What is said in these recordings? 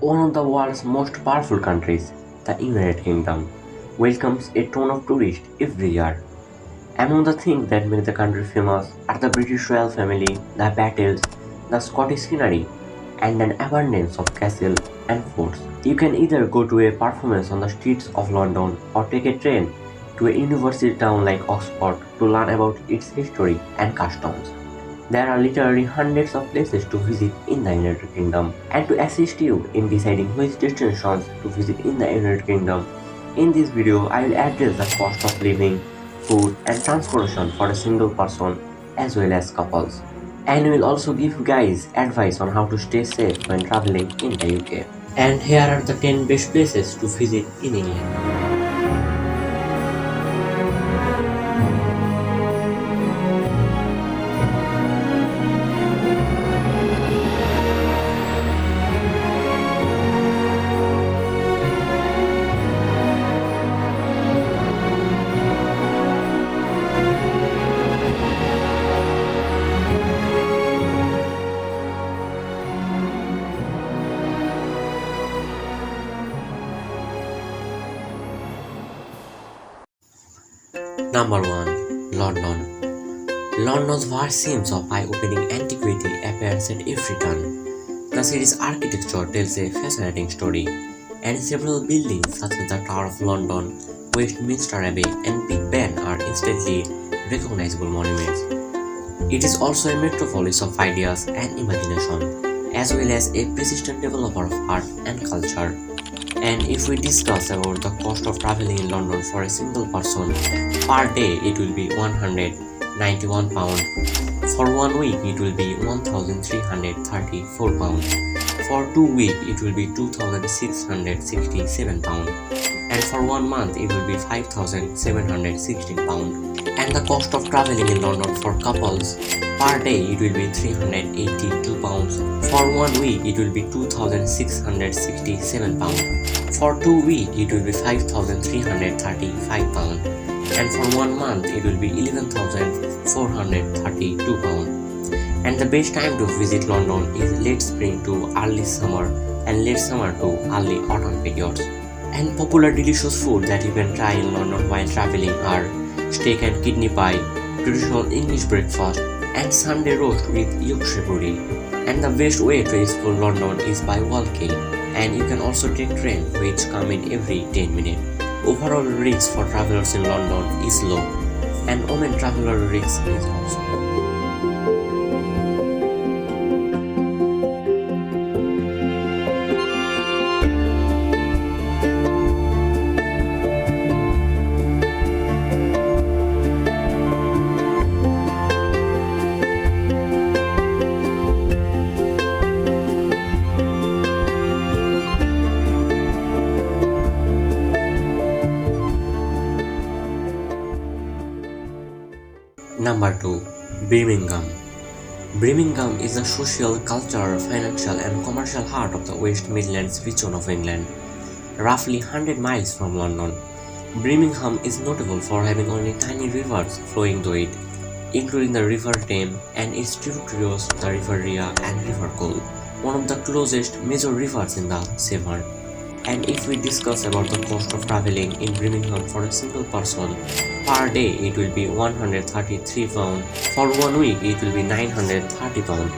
One of the world's most powerful countries, the United Kingdom, welcomes a ton of tourists every year. Among the things that make the country famous are the British royal family, the battles, the Scottish scenery, and an abundance of castles and forts. You can either go to a performance on the streets of London or take a train to a university town like Oxford to learn about its history and customs. There are literally hundreds of places to visit in the United Kingdom, and to assist you in deciding which destinations to visit in the United Kingdom, in this video I will address the cost of living, food and transportation for a single person as well as couples. And will also give you guys advice on how to stay safe when traveling in the UK. And here are the 10 best places to visit in England. Number 1. London. London's vast seams of eye-opening antiquity appears at every turn. The city's architecture tells a fascinating story, and several buildings such as the Tower of London, Westminster Abbey, and Big Ben are instantly recognizable monuments. It is also a metropolis of ideas and imagination, as well as a persistent developer of art and culture. And if we discuss about the cost of traveling in London for a single person, per day it will be £191. For 1 week it will be £1,334. For 2 weeks it will be £2,667. And for 1 month it will be £5,716. And the cost of traveling in London for couples, per day it will be £382. For 1 week it will be £2,667. For 2 weeks it will be £5,335. And for 1 month it will be £11,432. And the best time to visit London is late spring to early summer and late summer to early autumn periods. And popular delicious food that you can try in London while traveling are steak and kidney pie, traditional English breakfast, and Sunday roast with Yorkshire pudding. And the best way to explore London is by walking, and you can also take train which come in every 10 minutes. Overall risk for travelers in London is low, and women traveler risk is also low. Number 2. Birmingham. Birmingham is the social, cultural, financial and commercial heart of the West Midlands region of England, roughly 100 miles from London. Birmingham is notable for having only tiny rivers flowing through it, including the River Thames and its tributaries the River Rhea and River Cole, one of the closest major rivers in the Severn. And if we discuss about the cost of traveling in Birmingham for a single person, per day it will be £133, for 1 week it will be £930,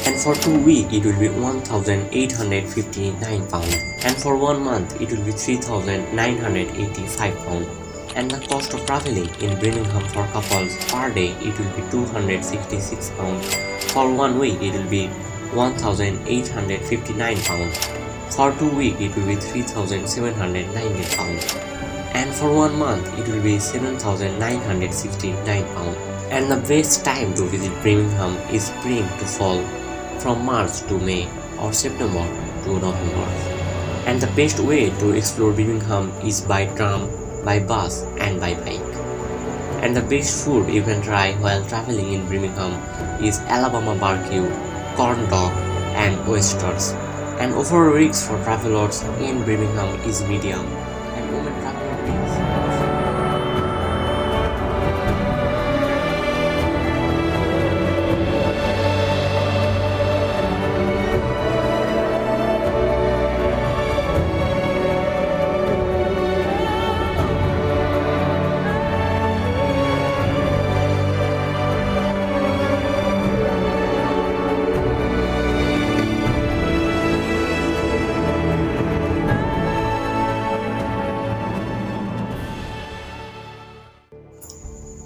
and for 2 weeks it will be £1,859, and for 1 month it will be £3,985. And the cost of traveling in Birmingham for couples, per day it will be £266, for 1 week it will be £1,859. For 2 weeks it will be £3,790, and for 1 month it will be £7,969. And the best time to visit Birmingham is spring to fall, from March to May or September to November. And the best way to explore Birmingham is by tram, by bus and by bike. And the best food you can try while traveling in Birmingham is Alabama barbecue, corn dog and oysters. And overall risk for travelers in Birmingham is medium, and women traveler risk.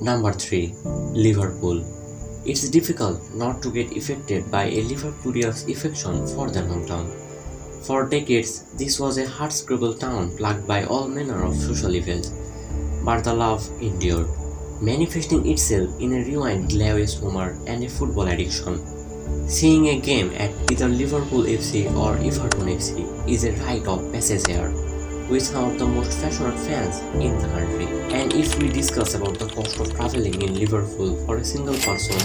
Number 3. Liverpool. It's difficult not to get affected by a Liverpoolian's affection for the hometown. For decades, this was a hardscrabble town plagued by all manner of social evils, but the love endured, manifesting itself in a rewind lavish humor and a football addiction. Seeing a game at either Liverpool FC or Everton FC is a rite of passage here, with some of the most passionate fans in the country. And if we discuss about the cost of travelling in Liverpool for a single person,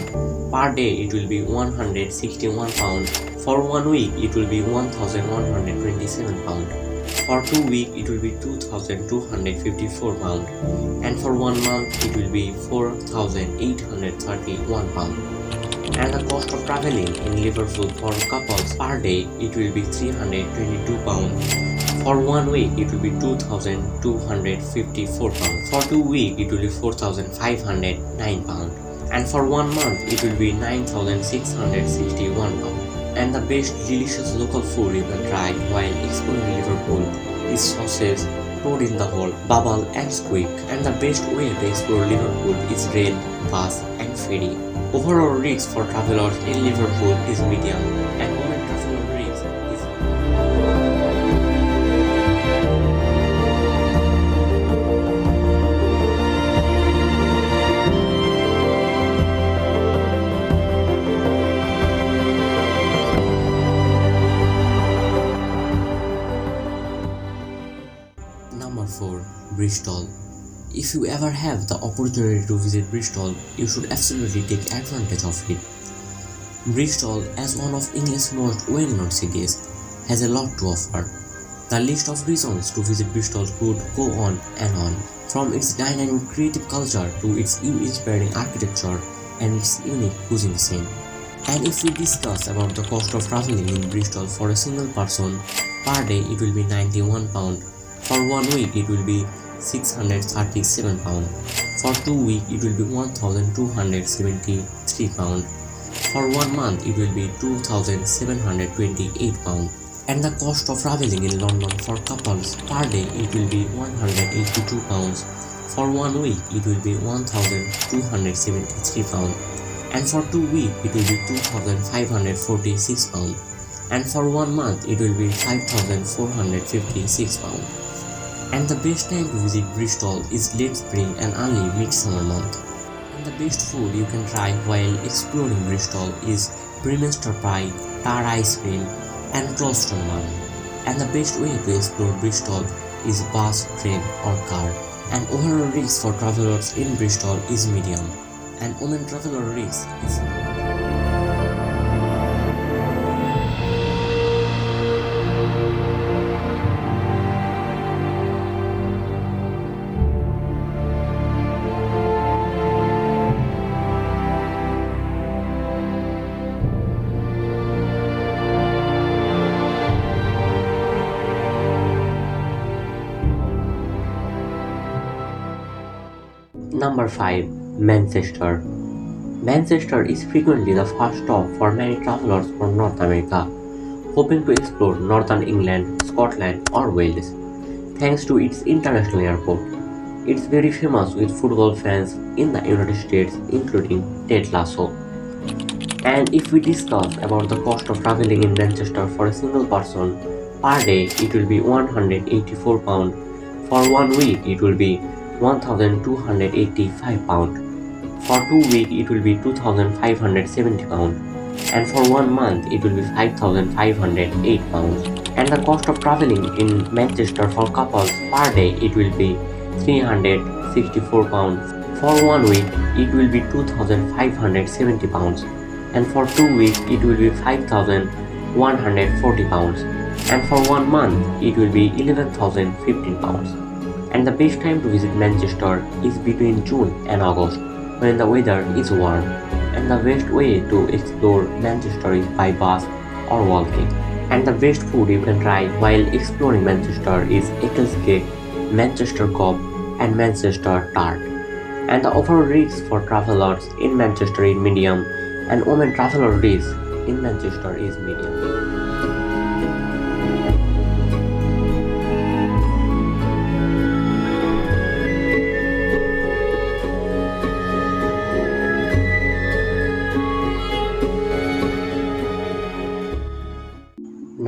per day it will be £161, for 1 week it will be £1,127, for 2 weeks it will be £2,254, and for 1 month it will be £4,831. And the cost of travelling in Liverpool for couples per day it will be £322. For 1 week it will be £2,254. For 2 weeks it will be £4,509. And for 1 month it will be £9,661. And the best delicious local food you can try while exploring Liverpool is sausage, toad in the hole, bubble and squeak. And the best way to explore Liverpool is rail, bus and ferry. Overall risk for travelers in Liverpool is medium, and women traveler risk is Number 4. Bristol. If you ever have the opportunity to visit Bristol, you should absolutely take advantage of it. Bristol, as one of England's most well-known cities, has a lot to offer. The list of reasons to visit Bristol could go on and on, from its dynamic creative culture to its awe-inspiring architecture and its unique cuisine scene. And if we discuss about the cost of travelling in Bristol for a single person, per day it will be £91, for 1 week it will be £637, for 2 weeks it will be £1,273, for 1 month it will be £2,728, and the cost of travelling in London for couples per day it will be £182, for 1 week it will be £1,273, and for 2 weeks it will be £2,546, and for 1 month it will be £5,456. And the best time to visit Bristol is late spring and early midsummer month. And the best food you can try while exploring Bristol is Breminster pie, tar ice cream and Closton bun. And the best way to explore Bristol is bus, train or car. And overall risk for travelers in Bristol is medium, and women traveler risk is Number 5. Manchester. Manchester is frequently the first stop for many travelers from North America, hoping to explore northern England, Scotland or Wales. Thanks to its international airport, it's very famous with football fans in the United States, including Ted Lasso. And if we discuss about the cost of traveling in Manchester for a single person, per day it will be £184, for 1 week it will be £1,285, for 2 weeks it will be £2,570, and for 1 month it will be £5,508. And the cost of travelling in Manchester for couples per day it will be £364, for 1 week it will be £2,570, and for 2 weeks it will be £5,140, and for 1 month it will be £11,015. And the best time to visit Manchester is between June and August, when the weather is warm, and the best way to explore Manchester is by bus or walking. And the best food you can try while exploring Manchester is Eccles cake, Manchester cob and Manchester tart. And the overall risk for travelers in Manchester is medium, and women traveler risk in Manchester is medium.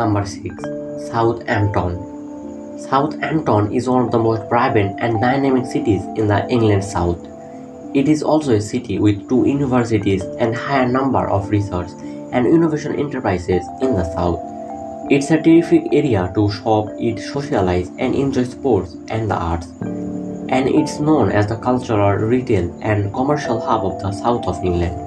Number 6. Southampton. Southampton is one of the most vibrant and dynamic cities in the England South. It is also a city with two universities and higher number of research and innovation enterprises in the south. It's a terrific area to shop, eat, socialize, and enjoy sports and the arts. And it's known as the cultural, retail, and commercial hub of the south of England.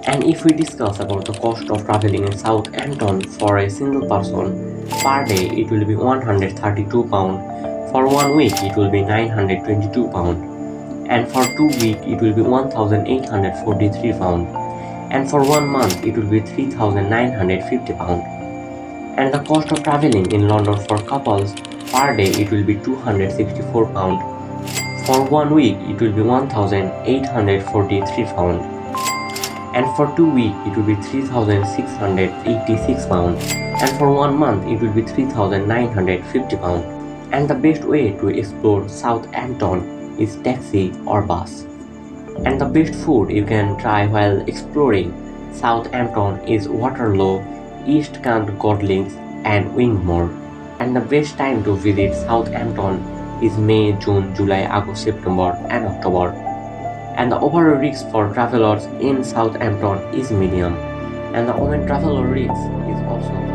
And if we discuss about the cost of traveling in Southampton for a single person, per day it will be £132, for 1 week it will be £922, and for 2 weeks it will be £1,843, and for 1 month it will be £3,950. And the cost of traveling in London for couples, per day it will be £264, for 1 week it will be £1,843, and for 2 weeks it will be £3,686, and for 1 month it will be £3,950. And the best way to explore Southampton is taxi or bus. And the best food you can try while exploring Southampton is Waterloo, East Kent Godlings, and Wingmore. And the best time to visit Southampton is May, June, July, August, September, and October. And the overall risk for travelers in Southampton is medium, and the women traveler risk is also medium.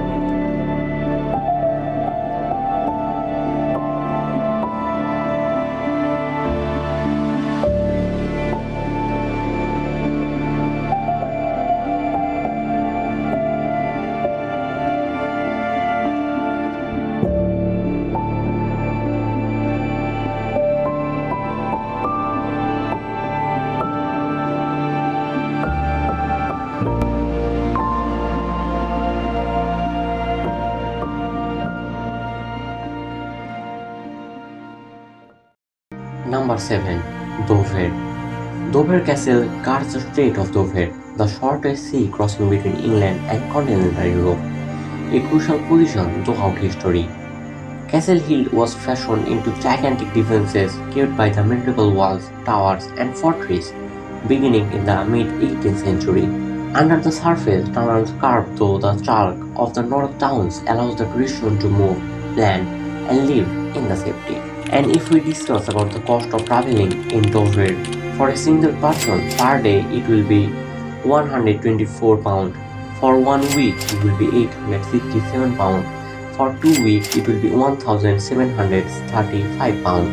Number 7. Dover. Dover Castle guards the Strait of Dover, the shortest sea crossing between England and continental Europe, a crucial position throughout history. Castle Hill was fashioned into gigantic defences kept by the medieval walls, towers, and fortresses beginning in the mid-18th century. Under the surface, tunnels carved through the chalk of the North Downs allows the Christian to move, plan, and live in the safety. And if we discuss about the cost of traveling in Dover, for a single person per day it will be £124, for 1 week it will be £867, for 2 weeks it will be £1,735,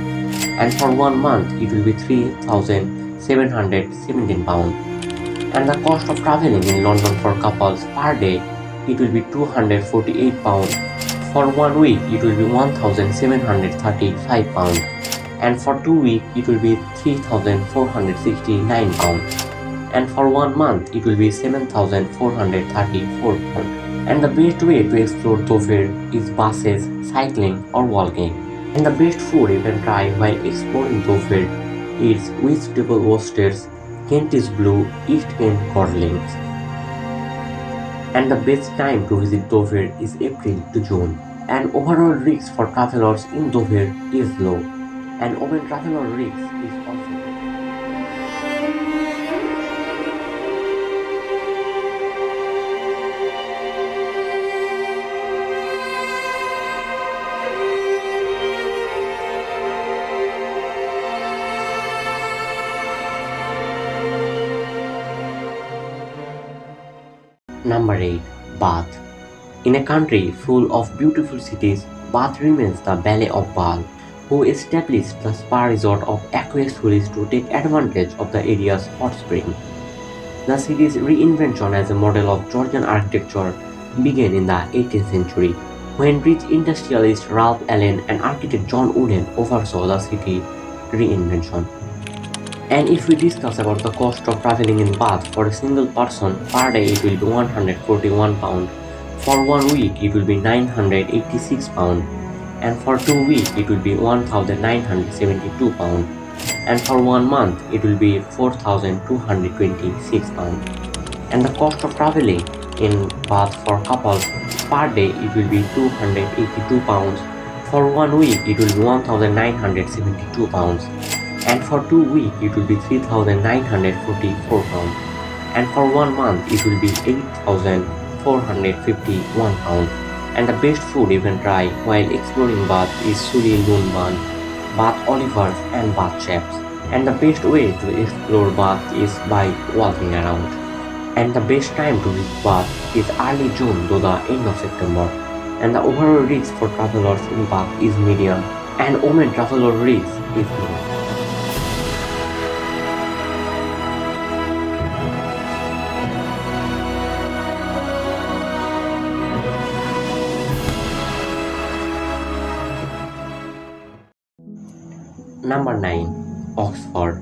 and for 1 month it will be £3,717. And the cost of traveling in London for couples per day it will be £248, for 1 week it will be £1,735, and for 2 weeks it will be £3,469, and for 1 month it will be £7,434. And the best way to explore Dover is buses, cycling, or walking. And the best food you can try while exploring Dover is vegetable oysters, Kentish Blue, East Kent Godlings. And the best time to visit Dover is April to June. And overall risk for travelers in Dover is low, and women traveler risk is also low. Number 8. Bath. In a country full of beautiful cities, Bath remains the Ballet of Baal, who established the spa resort of aqueous tourists to take advantage of the area's hot spring. The city's reinvention as a model of Georgian architecture began in the 18th century, when rich industrialist Ralph Allen and architect John Wooden oversaw the city reinvention. And if we discuss about the cost of traveling in Bath for a single person, per day it will be £141, for 1 week it will be £986, and for 2 weeks it will be £1,972, and for 1 month it will be £4,226. And the cost of traveling in Bath for couples, per day it will be £282, for 1 week it will be £1,972, and for 2 weeks it will be £3,944, and for 1 month it will be £8,451. And the best food you can try while exploring Bath is Suli Lunban, Bath Olivers and Bath Chefs. And the best way to explore Bath is by walking around. And the best time to visit Bath is early June to the end of September. And the overall risk for travelers in Bath is medium, and women traveler risk is low. Number 9. Oxford.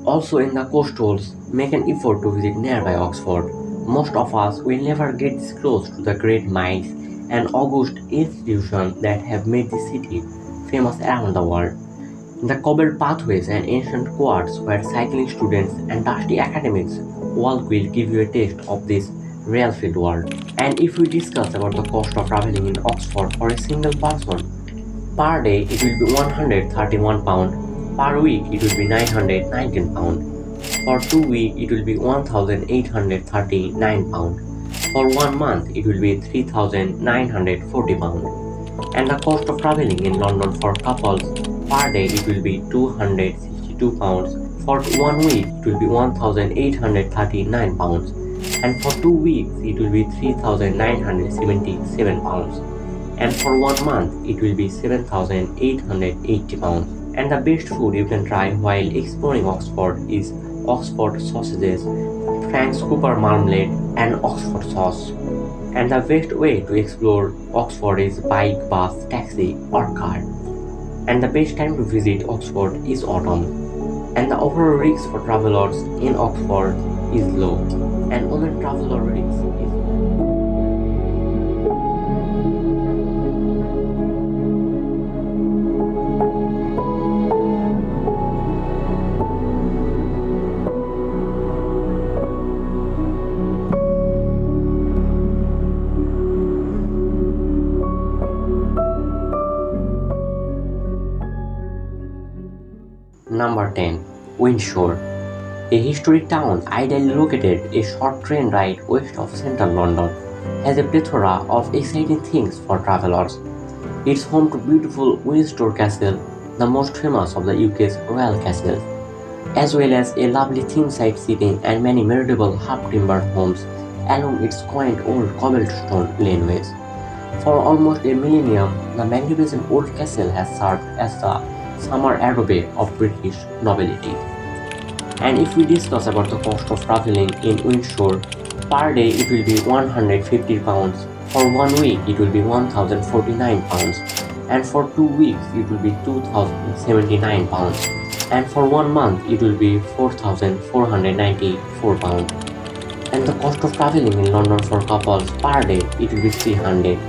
Also in the coastals, make an effort to visit nearby Oxford. Most of us will never get this close to the great minds and august institutions that have made the city famous around the world. The cobbled pathways and ancient quads where cycling students and dusty academics walk will give you a taste of this rarefied world. And if we discuss about the cost of traveling in Oxford for a single person, per day it will be £131, per week it will be £919, for 2 weeks it will be £1,839, for 1 month it will be £3,940, and the cost of traveling in London for couples per day it will be £262, for 1 week it will be £1,839, and for 2 weeks it will be £3,977, and for 1 month it will be £7,880. And the best food you can try while exploring Oxford is Oxford sausages, Frank's Cooper marmalade, and Oxford sauce. And the best way to explore Oxford is bike, bus, taxi, or car. And the best time to visit Oxford is autumn. And the overall risk for travelers in Oxford is low, and women traveler risk is low. Number 10. Windsor. A historic town ideally located a short train ride west of central London, has a plethora of exciting things for travelers. It's home to beautiful Windsor Castle, the most famous of the UK's royal castles, as well as a lovely themed sightseeing and many medieval half-timbered homes along its quaint old cobblestone laneways. For almost a millennium, the magnificent old castle has served as the summer adobe of British nobility. And if we discuss about the cost of traveling in Windsor, per day it will be £150, for 1 week it will be £1,049, and for 2 weeks it will be £2,079, and for 1 month it will be £4,494. And the cost of traveling in London for couples per day it will be £300,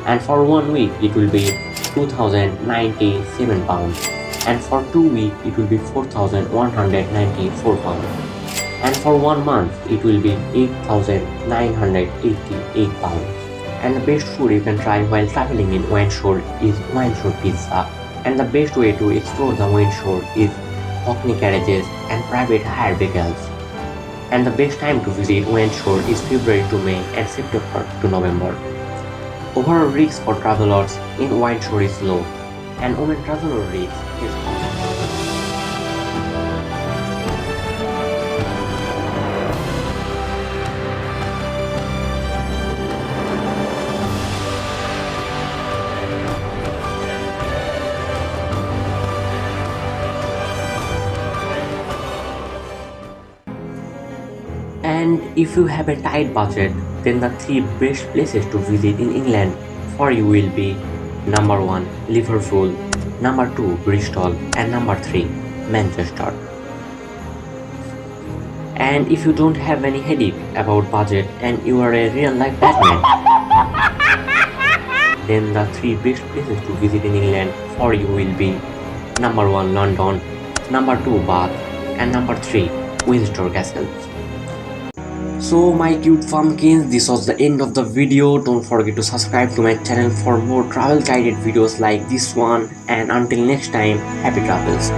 and for 1 week it will be £2,097, and for 2 weeks it will be £4,194, and for 1 month it will be £8,988. And the best food you can try while traveling in Windsor is Windsor pizza. And the best way to explore the Windsor is Hackney carriages and private hired vehicles. And the best time to visit Windsor is February to May and September to November. Overall risk for travelers in Windsor is low, and women traveler risk is high. And if you have a tight budget, then the 3 best places to visit in England for you will be number 1 Liverpool, number 2 Bristol, and number 3 Manchester. And if you don't have any headache about budget and you are a real life Batman, then the 3 best places to visit in England for you will be number 1 London, number 2 Bath, and number 3 Windsor Castle. So my cute pumpkins, this was the end of the video. Don't forget to subscribe to my channel for more travel guided videos like this one, and until next time, happy travels.